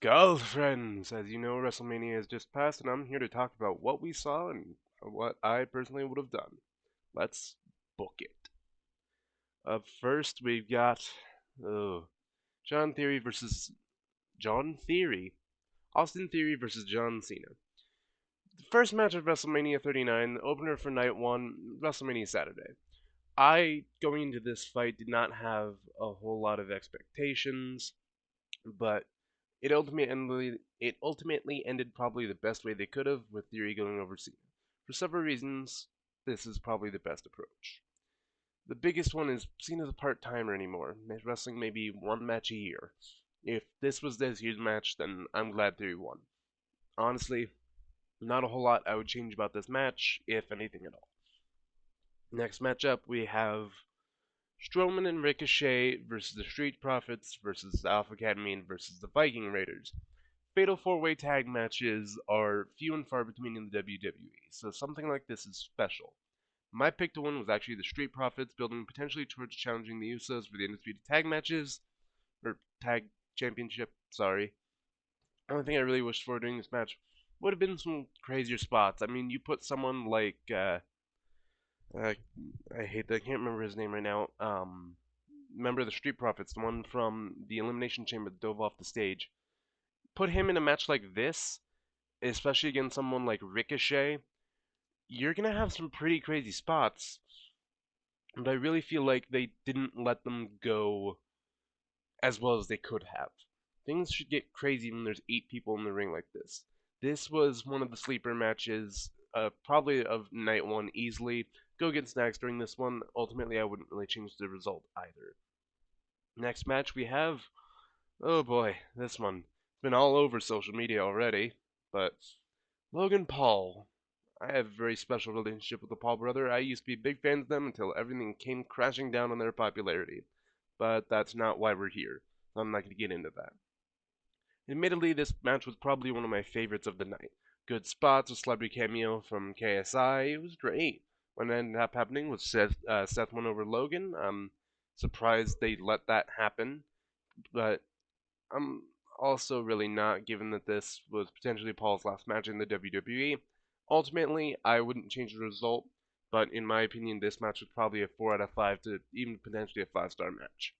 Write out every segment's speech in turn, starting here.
Girlfriends, as you know, WrestleMania has just passed, and I'm here to talk about what we saw and what I personally would have done. Let's book it. Up first, we've got oh, John Theory versus John Theory, Austin Theory versus John Cena. The first match of WrestleMania 39, opener for night one, WrestleMania Saturday. I, going into this fight, did not have a whole lot of expectations, but it ultimately ended probably the best way they could have, with Theory going over Cena. For several reasons, this is probably the best approach. The biggest one is Cena's a part timer anymore, wrestling maybe one match a year. If this was this year's match, then I'm glad Theory won. Honestly, not a whole lot I would change about this match, if anything at all. Next matchup, we have Strowman and Ricochet versus the Street Profits versus the Alpha Academy versus the Viking Raiders. Fatal four-way tag matches are few and far between in the WWE, so something like this is special. My pick to win was actually the Street Profits, building potentially towards challenging the Usos for the Undisputed Tag matches, or Tag Championship, sorry. The only thing I really wished for during this match would have been some crazier spots. I mean, you put someone like, uh, I can't remember his name right now, member of the Street Profits, the one from the Elimination Chamber that dove off the stage. Put him in a match like this, especially against someone like Ricochet, you're gonna have some pretty crazy spots. But I really feel like they didn't let them go as well as they could have. Things should get crazy when there's 8 people in the ring like this. This was one of the sleeper matches, probably of night one easily. Go get snacks during this one. Ultimately, I wouldn't really change the result either. Next match we have, oh boy, this one. It's been all over social media already, but Logan Paul. I have a very special relationship with the Paul brother. I used to be big fans of them until everything came crashing down on their popularity. But that's not why we're here. So I'm not going to get into that. Admittedly, this match was probably one of my favorites of the night. Good spots, a celebrity cameo from KSI. It was great. What ended up happening was Seth won over Logan. I'm surprised they let that happen, but I'm also really not, given that this was potentially Paul's last match in the WWE. Ultimately, I wouldn't change the result, but in my opinion, this match was probably a 4 out of 5 to even potentially a 5-star match.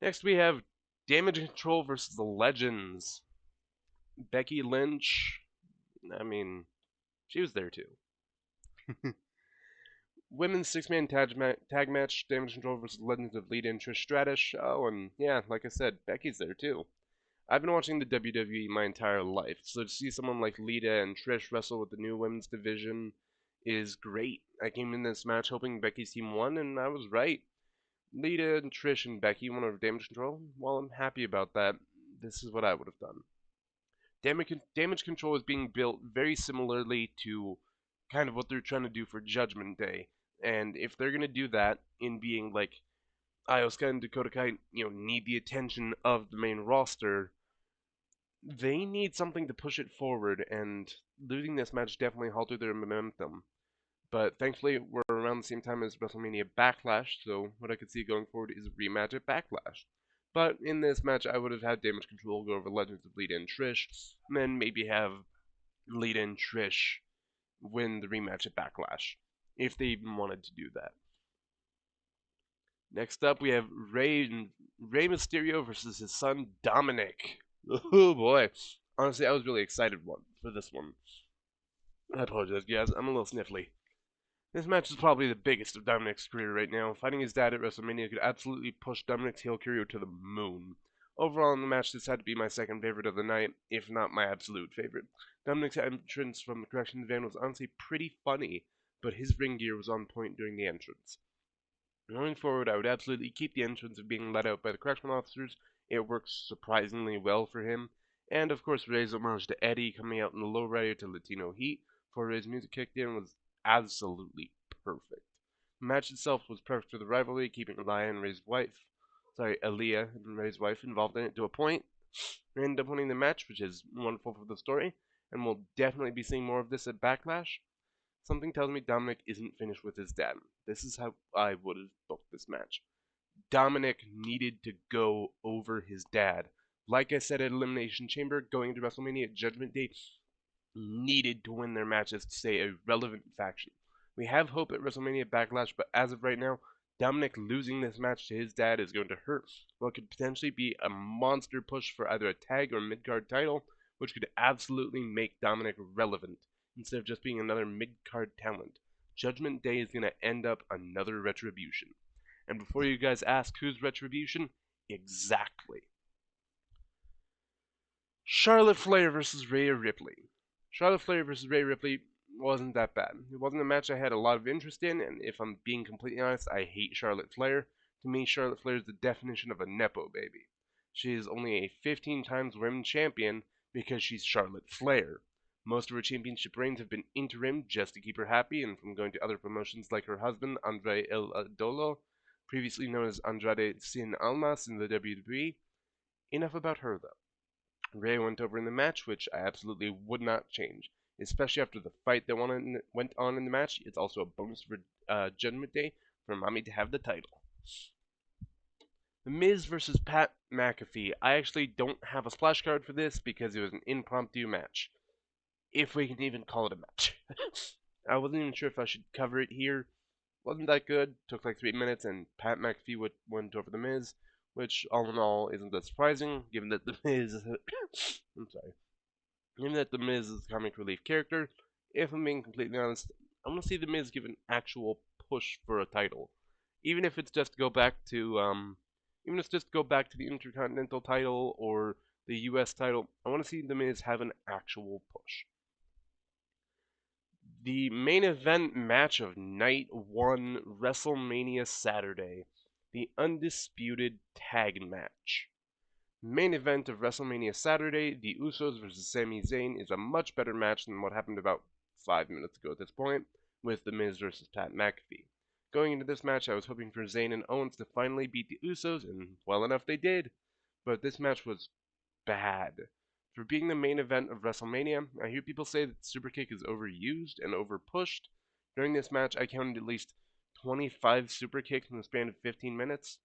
Next, we have Damage Control versus the Legends. Becky Lynch, I mean, she was there too. Women's six-man tag match, Damage Control versus Legends of Lita and Trish Stratus. Oh, and yeah, like I said, Becky's there too. I've been watching the WWE my entire life, so to see someone like Lita and Trish wrestle with the new women's division is great. I came in this match hoping Becky's team won, and I was right. Lita and Trish and Becky won over Damage Control. While I'm happy about that, this is what I would have done. Damage Control is being built very similarly to kind of what they're trying to do for Judgment Day, and if they're gonna do that in being like Asuka and Dakota Kai, need the attention of the main roster, they need something to push it forward, and losing this match definitely halted their momentum. But thankfully, we're around the same time as WrestleMania Backlash, so what I could see going forward is a rematch at Backlash. But in this match, I would have had Damage Control go over Legends of Lita and Trish, and then maybe have Lita and Trish win the rematch at Backlash, if they even wanted to do that. Next up, we have Rey Mysterio versus his son Dominic. Oh boy. Honestly, I was really excited for this one. I apologize, guys. I'm a little sniffly. This match is probably the biggest of Dominic's career right now. Fighting his dad at WrestleMania could absolutely push Dominic's heel career to the moon. Overall, in the match, this had to be my second favorite of the night, if not my absolute favorite. Dominic's entrance from the corrections van was honestly pretty funny, but his ring gear was on point during the entrance. Going forward, I would absolutely keep the entrance of being let out by the correctional officers. It works surprisingly well for him. And of course, Rey's homage to Eddie coming out in the lowrider to Latino Heat before Rey's music kicked in was absolutely perfect. The match itself was perfect for the rivalry, keeping Aaliyah and Rey's wife involved in it to a point. We ended up winning the match, which is wonderful for the story, and we'll definitely be seeing more of this at Backlash. Something tells me Dominic isn't finished with his dad. This is how I would have booked this match. Dominic needed to go over his dad. Like I said at Elimination Chamber, going into WrestleMania, Judgment Day needed to win their matches to stay a relevant faction. We have hope at WrestleMania Backlash, but as of right now, Dominic losing this match to his dad is going to hurt what could potentially be a monster push for either a tag or mid-card title, which could absolutely make Dominic relevant instead of just being another mid-card talent. Judgment Day is going to end up another Retribution. And before you guys ask who's Retribution, exactly. Charlotte Flair versus Rhea Ripley. Charlotte Flair versus Rhea Ripley wasn't that bad. It wasn't a match I had a lot of interest in, and if I'm being completely honest, I hate Charlotte Flair. To me, Charlotte Flair is the definition of a Nepo baby. She is only a 15 times women's champion because she's Charlotte Flair. Most of her championship reigns have been interim just to keep her happy and from going to other promotions like her husband, Andre El Idolo, previously known as Andrade Sin Almas in the WWE. Enough about her, though. Rhea went over in the match, which I absolutely would not change, especially after the fight that went on in the match. It's also a bonus for Judgment Day for Mommy to have the title. The Miz versus Pat McAfee. I actually don't have a splash card for this because it was an impromptu match, if we can even call it a match. I wasn't even sure if I should cover it here. Wasn't that good. Took like 3 minutes, and Pat McAfee went over the Miz, which all in all isn't that surprising, given that the Miz. I'm sorry. Given that the Miz is a comic relief character, if I'm being completely honest, I want to see the Miz give an actual push for a title, even if it's just to go back to the Intercontinental title or the U.S. title. I want to see the Miz have an actual push. The main event match of Night 1 WrestleMania Saturday, the Undisputed Tag Match. Main event of WrestleMania Saturday, the Usos versus Sami Zayn, is a much better match than what happened about 5 minutes ago at this point, with The Miz versus Pat McAfee. Going into this match, I was hoping for Zayn and Owens to finally beat the Usos, and well enough they did, but this match was bad. For being the main event of WrestleMania, I hear people say that Superkick is overused and overpushed. During this match, I counted at least 25 Superkicks in the span of 15 minutes.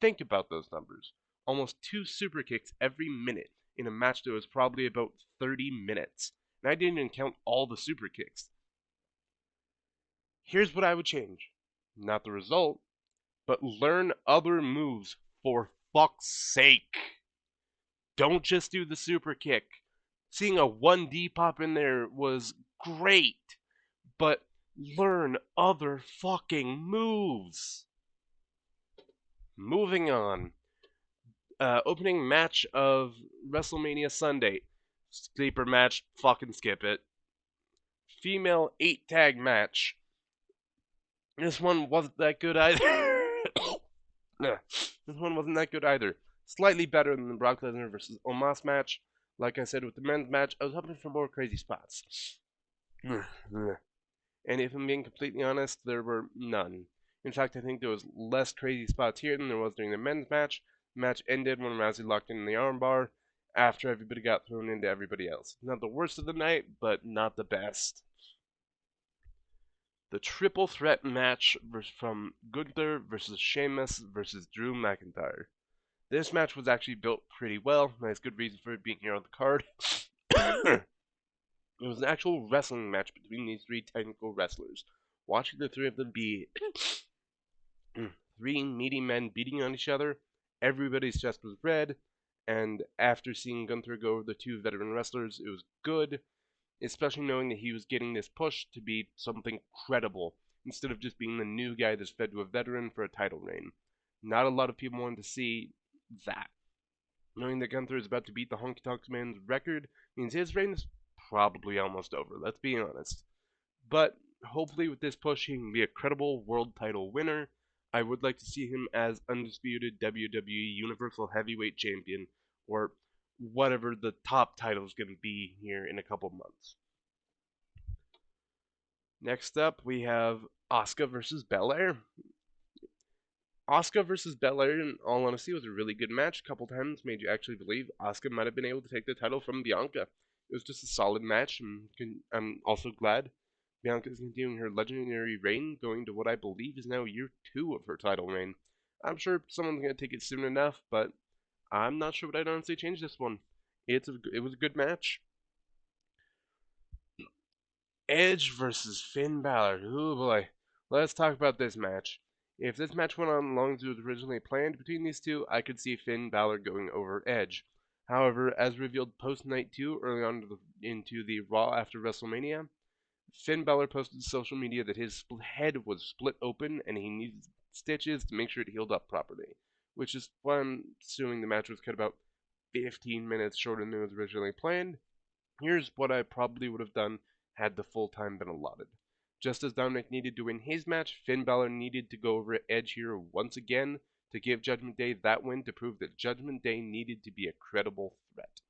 Think about those numbers. Almost 2 Superkicks every minute in a match that was probably about 30 minutes. And I didn't even count all the Superkicks. Here's what I would change. Not the result, but learn other moves for fuck's sake. Don't just do the super kick. Seeing a 1D pop in there was great, but learn other fucking moves. Moving on. Opening match of WrestleMania Sunday. Sleeper match, fucking skip it. Female 8 tag match. This one wasn't that good either. This one wasn't that good either. Slightly better than the Brock Lesnar versus Omos match. Like I said with the men's match, I was hoping for more crazy spots. And if I'm being completely honest, there were none. In fact, I think there was less crazy spots here than there was during the men's match. The match ended when Rousey locked in the armbar after everybody got thrown into everybody else. Not the worst of the night, but not the best. The triple threat match from Gunther versus Sheamus versus Drew McIntyre. This match was actually built pretty well. Nice good reason for it being here on the card. It was an actual wrestling match between these 3 technical wrestlers. Watching the 3 of them be 3 meaty men beating on each other, everybody's chest was red, and after seeing Gunther go over the 2 veteran wrestlers, it was good, especially knowing that he was getting this push to be something credible, instead of just being the new guy that's fed to a veteran for a title reign. Not a lot of people wanted to see that. Knowing that Gunther is about to beat the Honky Tonk Man's record means his reign is probably almost over, let's be honest. But hopefully with this push he can be a credible world title winner. I would like to see him as undisputed WWE Universal Heavyweight Champion, or whatever the top title is going to be here in a couple months. Next up, we have Asuka versus Belair. Asuka versus Belair, in all honesty, was a really good match. A couple times made you actually believe Asuka might have been able to take the title from Bianca. It was just a solid match, and I'm also glad Bianca is continuing her legendary reign, going to what I believe is now year 2 of her title reign. I'm sure someone's going to take it soon enough, but I'm not sure what I'd honestly change this one. It was a good match. Edge versus Finn Balor. Oh boy. Let's talk about this match. If this match went on long as it was originally planned between these two, I could see Finn Balor going over Edge. However, as revealed post Night 2 early on into the Raw after WrestleMania, Finn Balor posted to social media that his head was split open and he needed stitches to make sure it healed up properly, which is why I'm assuming the match was cut about 15 minutes shorter than it was originally planned. Here's what I probably would have done had the full time been allotted. Just as Dominic needed to win his match, Finn Balor needed to go over Edge here once again to give Judgment Day that win to prove that Judgment Day needed to be a credible threat.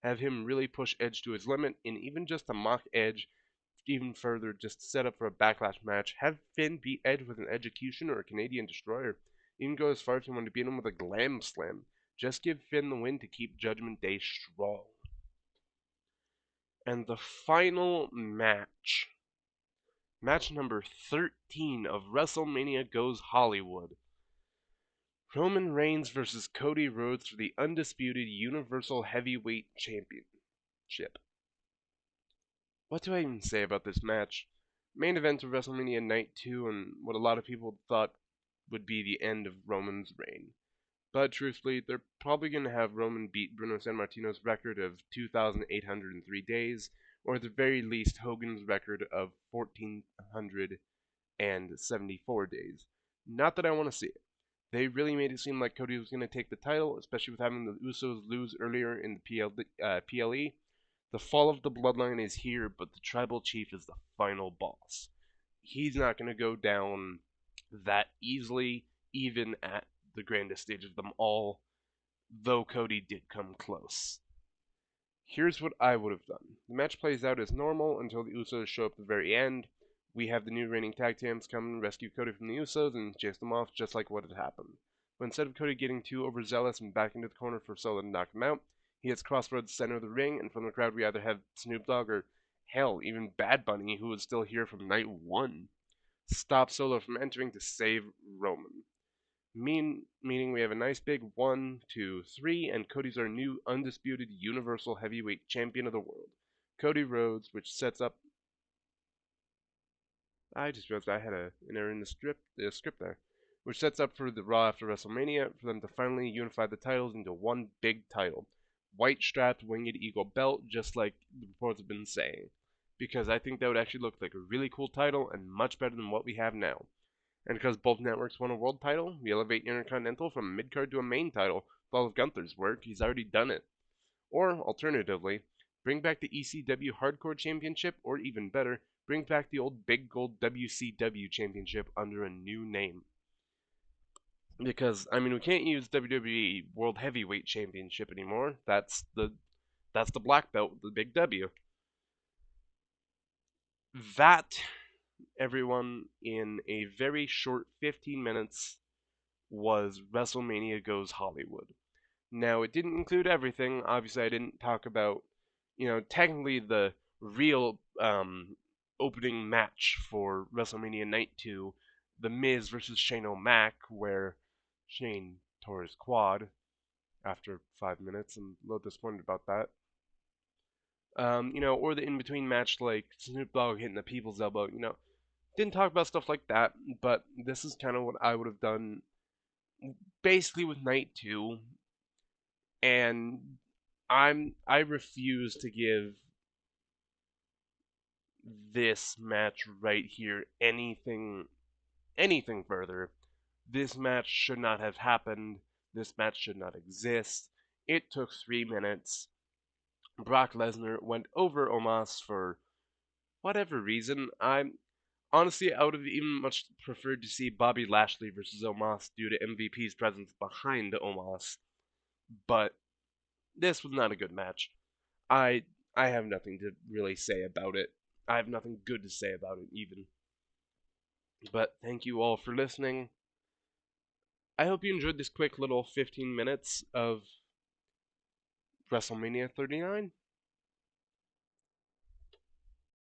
Have him really push Edge to his limit, and even just to mock Edge even further, just to set up for a backlash match. Have Finn beat Edge with an execution or a Canadian destroyer. Even go as far as you want to beat him with a glam slam. Just give Finn the win to keep Judgment Day strong. And the final match, match number 13 of WrestleMania Goes Hollywood. Roman Reigns versus Cody Rhodes for the undisputed Universal Heavyweight Championship. What do I even say about this match? Main event of WrestleMania Night 2 and what a lot of people thought would be the end of Roman's reign. But truthfully, they're probably going to have Roman beat Bruno Sammartino's record of 2,803 days, or at the very least Hogan's record of 1,474 days. Not that I want to see it. They really made it seem like Cody was going to take the title, especially with having the Usos lose earlier in the PLE. The fall of the bloodline is here, but the tribal chief is the final boss. He's not going to go down that easily, even at the grandest stage of them all, though Cody did come close. Here's what I would have done. The match plays out as normal until the Usos show up at the very end. We have the new reigning tag teams come and rescue Cody from the Usos and chase them off just like what had happened. But instead of Cody getting too overzealous and back into the corner for Solo to knock him out, he hits Crossroads center of the ring, and from the crowd we either have Snoop Dogg or, hell, even Bad Bunny, who was still here from night 1, stop Solo from entering to save Roman. Meaning we have a nice big 1, 2, 3, and Cody's our new undisputed Universal Heavyweight Champion of the world. Cody Rhodes, which sets up... I just realized I had an error in the script there. Which sets up for the Raw after WrestleMania for them to finally unify the titles into one big title. White strapped winged eagle belt, just like the reports have been saying. Because I think that would actually look like a really cool title and much better than what we have now. And because both networks won a world title, we elevate Intercontinental from a mid-card to a main title. With all of Gunther's work, he's already done it. Or, alternatively, bring back the ECW Hardcore Championship, or even better, bring back the old Big Gold WCW Championship under a new name. Because, I mean, we can't use WWE World Heavyweight Championship anymore. That's the black belt, the big W. That, everyone, in a very short 15 minutes, was WrestleMania Goes Hollywood. Now, it didn't include everything. Obviously, I didn't talk about, technically the real opening match for WrestleMania Night 2, The Miz versus Shane O'Mac, where Shane tore his quad after 5 minutes. I'm a little disappointed about that. Or the in-between match like Snoop Dogg hitting the people's elbow, Didn't talk about stuff like that, but this is kind of what I would have done basically with Night 2. And I refuse to give this match right here anything further. This match should not have happened. This match should not exist. It took 3 minutes. Brock Lesnar went over Omos for whatever reason. I would have even much preferred to see Bobby Lashley versus Omos due to MVP's presence behind Omos. But this was not a good match. I have nothing to really say about it. I have nothing good to say about it even. But thank you all for listening. I hope you enjoyed this quick little 15 minutes of WrestleMania 39.